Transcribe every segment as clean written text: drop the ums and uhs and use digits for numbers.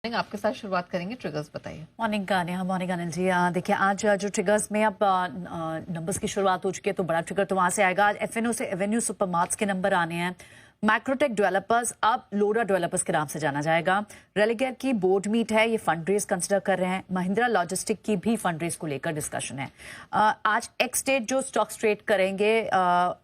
आपके साथ शुरुआत करेंगे। ट्रिगर्स बताइए। मॉर्निंग अनिल जी। देखिए आज जो ट्रिगर्स में अब नंबर्स की शुरुआत हो चुकी है, तो बड़ा ट्रिगर तो वहां से आएगा। आज एफएनओ से एवेन्यू सुपरमार्ट्स के नंबर आने हैं। मैक्रोटेक डेवलपर्स अब लोरा डेवलपर्स के नाम से जाना जाएगा। रेलिगेयर की बोर्ड मीट है, ये फंड रेज कंसिडर कर रहे हैं। महिंद्रा लॉजिस्टिक की भी फंड रेज को लेकर डिस्कशन है। आज एक्स डेट जो स्टॉक्स ट्रेड करेंगे,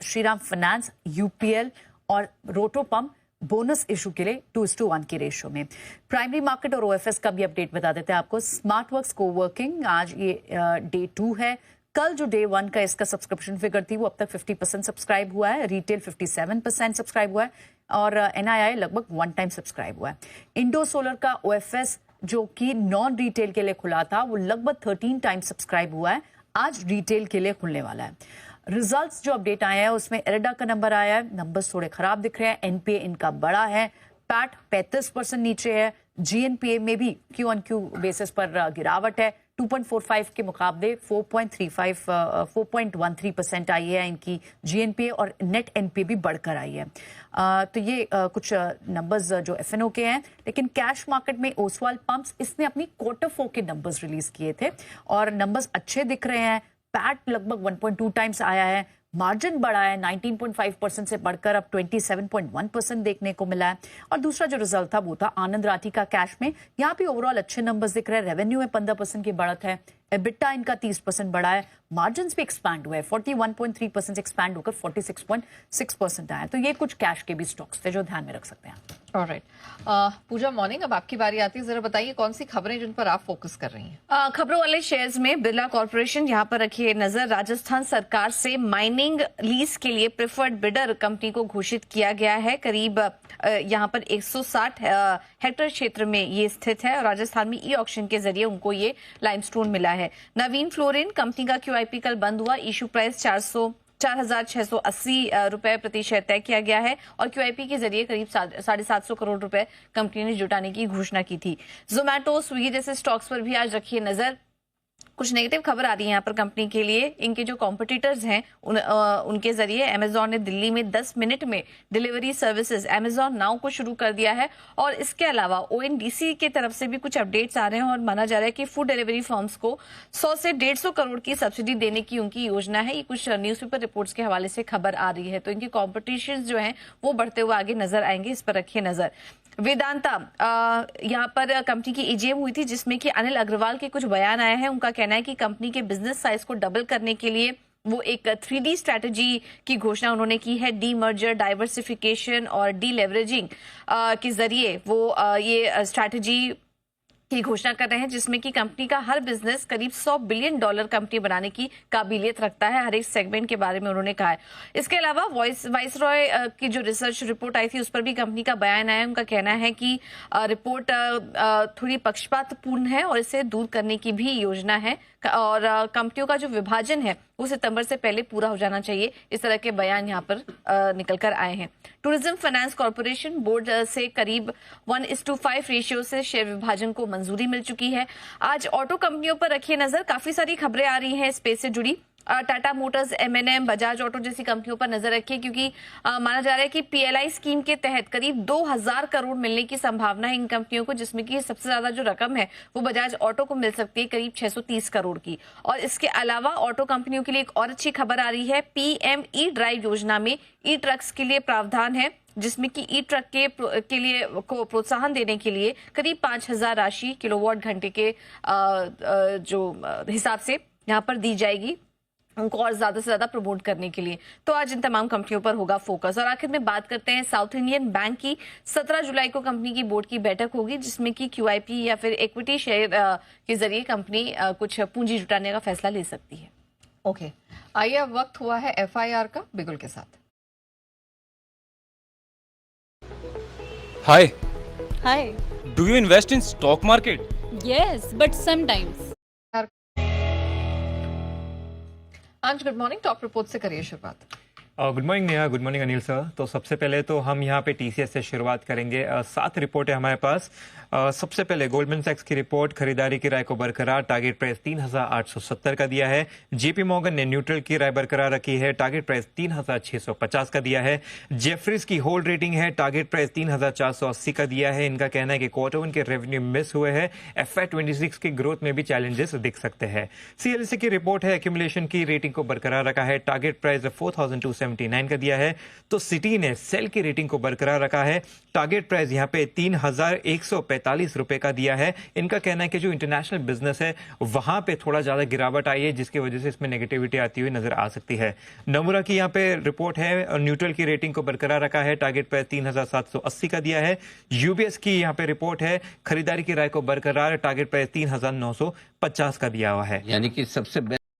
श्रीराम फाइनेंस, यूपीएल और रोटो पंप बोनस इशू के लिए 2:1 की रेशियो में। प्राइमरी मार्केट और ओएफएस का भी अपडेट बता देते हैं आपको। स्मार्ट वर्क्स कोवर्किंग आज ये डे 2 है। कल जो डे 1 का इसका सब्सक्रिप्शन फिगर थी वो अब तक 50% सब्सक्राइब हुआ है। रिटेल 57% सब्सक्राइब हुआ है और एनआईआई लगभग 1 टाइम सब्सक्राइब हुआ है। इंडो सोलर का ओएफएस जो कि नॉन रिटेल के लिए खुला था वो लगभग 13 टाइम सब्सक्राइब हुआ है। आज रिटेल के लिए खुलने वाला है। रिजल्ट्स जो अपडेट आए हैं उसमें एरेडा का नंबर आया है, नंबर्स थोड़े खराब दिख रहे हैं। एनपीए इनका बड़ा है, पैट 35% नीचे है। जीएनपीए में भी क्यू ऑन क्यू बेसिस पर गिरावट है। 2.45 के मुकाबले 4.13% आई है इनकी जीएनपीए और नेट एनपीए भी बढ़कर आई है। तो ये कुछ नंबर्स जो एफएनओ के हैं। लेकिन कैश मार्केट में ओसवाल पंप्स इसने अपनी क्वार्टर 4 के नंबर्स रिलीज किए थे और नंबर्स अच्छे दिख रहे हैं। पैट लगभग 1.2 टाइम्स आया है। मार्जिन बढ़ा है, 19.5% से बढ़कर अब 27.1% देखने को मिला है। और दूसरा जो रिजल्ट था वो था आनंद राठी का कैश में। यहाँ भी ओवरऑल अच्छे नंबर्स दिख रहे हैं। रेवेन्यू में 15% की बढ़त है। एबिटा इनका 30% बढ़ा है। मार्जिन भी एक्सपैंड हुआ है, 41.3% एक्सपैंड होकर 46.6% आया। तो ये कुछ कैश के भी स्टॉक्स थे जो ध्यान में रख सकते हैं। ऑलराइट, पूजा मॉर्निंग, अब आपकी बारी आती है। जरा बताइए कौन सी खबरें जिन पर आप फोकस कर रही हैं। खबरों वाले शेयर्स में बिरला कॉर्पोरेशन यहाँ पर रखिए नजर। राजस्थान सरकार से माइनिंग लीज के लिए प्रेफर्ड बिडर कंपनी को घोषित किया गया है। करीब यहाँ पर 160 हेक्टेयर क्षेत्र में ये स्थित है और राजस्थान में ई ऑक्शन के जरिए उनको ये लाइमस्टोन मिला है। नवीन फ्लोरिन कंपनी का क्यूआईपी कल बंद हुआ। इशू प्राइस 4,680 रुपए प्रति शेयर तय किया गया है और क्यूआईपी के जरिए करीब 750 करोड़ रुपए कंपनी ने जुटाने की घोषणा की थी। जोमैटो, स्विगी जैसे स्टॉक्स पर भी आज रखिए नजर। कुछ नेगेटिव खबर आ रही है यहाँ पर कंपनी के लिए। इनके जो कॉम्पिटिटर्स हैं उनके जरिए अमेजॉन ने दिल्ली में 10 मिनट में डिलीवरी सर्विसेज अमेजॉन नाउ को शुरू कर दिया है। और इसके अलावा ओएनडीसी की तरफ से भी कुछ अपडेट्स आ रहे हैं और माना जा रहा है कि फूड डिलीवरी फर्म्स को 100 से 150 करोड़ की सब्सिडी देने की उनकी योजना है। ये कुछ न्यूज़पेपर रिपोर्ट्स के हवाले से खबर आ रही है। तो इनके कॉम्पिटिशन जो है वो बढ़ते हुए आगे नजर आएंगे, इस पर रखिए नजर। वेदांता, यहाँ पर कंपनी की ईजीएम हुई थी जिसमें कि अनिल अग्रवाल के कुछ बयान आए हैं। उनका कहना है कि कंपनी के बिजनेस साइज को डबल करने के लिए वो एक 3D स्ट्रैटेजी की घोषणा उन्होंने की है। डी मर्जर, डाइवर्सिफिकेशन और डी लेवरेजिंग के जरिए वो ये स्ट्रैटेजी की घोषणा कर रहे हैं जिसमें कि कंपनी का हर बिजनेस करीब $100 बिलियन कंपनी बनाने की काबिलियत रखता है। हर एक सेगमेंट के बारे में उन्होंने कहा है। इसके अलावा वाइसरॉय की जो रिसर्च रिपोर्ट आई थी उस पर भी कंपनी का बयान आया। उनका कहना है कि रिपोर्ट थोड़ी पक्षपातपूर्ण है और इसे दूर करने की भी योजना है और कंपनियों का जो विभाजन है वो सितंबर से पहले पूरा हो जाना चाहिए। इस तरह के बयान यहाँ पर निकल कर आए हैं। टूरिज्म फाइनेंस कॉर्पोरेशन बोर्ड से करीब 1:5 रेशियो से शेयर विभाजन को मंजूरी मिल चुकी है। आज ऑटो कंपनियों पर रखिए नजर। काफी सारी खबरें आ रही हैं स्पेस से जुड़ी। Tata Motors, MNM, Bajaj auto जैसी कंपनियों पर नजर रखिए क्योंकि माना जा रहा है कि पीएलआई स्कीम के तहत करीब 2000 करोड़ मिलने की संभावना है इन कंपनियों को, जिसमें कि सबसे ज्यादा जो रकम है वो बजाज ऑटो को मिल सकती है, करीब 630 करोड़ की। और इसके अलावा ऑटो कंपनियों के लिए एक और अच्छी खबर आ रही है। पीएम ई ड्राइव योजना में ई ट्रक्स के लिए प्रावधान है जिसमें कि ई ट्रक के लिए को प्रोत्साहन देने के लिए करीब 5000 राशि किलोवाट घंटे के जो हिसाब से यहाँ पर दी जाएगी उनको और ज्यादा से ज्यादा प्रमोट करने के लिए। तो आज इन तमाम कंपनियों पर होगा फोकस। और आखिर में बात करते हैं साउथ इंडियन बैंक की। 17 जुलाई को कंपनी की बोर्ड की बैठक होगी जिसमें कि क्यूआईपी या फिर इक्विटी शेयर के जरिए कंपनी कुछ पूंजी जुटाने का फैसला ले सकती है। ओके, आइए अब वक्त हुआ है एफआईआर का बिगुल के साथ। हाय, Do you invest in stock market? Yes, but sometimes. आज गुड मॉर्निंग, टॉप रिपोर्ट से करिए शुरुआत। Good morning Neha, good morning Anil sir. तो सबसे पहले तो हम यहाँ पे टीसीएस से शुरुआत करेंगे। 7 रिपोर्ट है हमारे पास। सबसे पहले गोल्डमैन सैक्स की रिपोर्ट, खरीदारी की राय को बरकरार, टारगेट प्राइस 3,870 का दिया है। जेपी मॉर्गन ने न्यूट्रल की राय बरकरार रखी है, टारगेट प्राइस 3,650 का दिया है। जेफरीज की होल्ड रेटिंग है, टारगेट प्राइस 3,480 का दिया है। इनका कहना है कि क्वार्टर 1 के रेवेन्यू मिस हुए हैं, FY26 की ग्रोथ में भी चैलेंजेस दिख सकते हैं। सीएलसी की रिपोर्ट है, एक्यूमुलेशन की रेटिंग को बरकरार रखा है, टारगेट प्राइस 4,279 का दिया है। तो सिटी ने सेल की रेटिंग को बरकरार रखा है, टारगेट प्राइस यहाँ पे 3,145 रुपए का दिया है। इनका कहना है कि जो इंटरनेशनल बिजनेस है वहां पे थोड़ा ज्यादा गिरावट आई है, जिसकी वजह से इसमें नेगेटिविटी आती हुई नजर आ सकती है। नमूरा की यहाँ पे रिपोर्ट है, न्यूट्रल की रेटिंग को बरकरार रखा है, टारगेट प्राइस 3,780 का दिया है। यूबीएस की यहाँ पे रिपोर्ट है, खरीदारी की राय को बरकरार, टारगेट प्राइस 3,950 का दिया हुआ है। यानी कि सबसे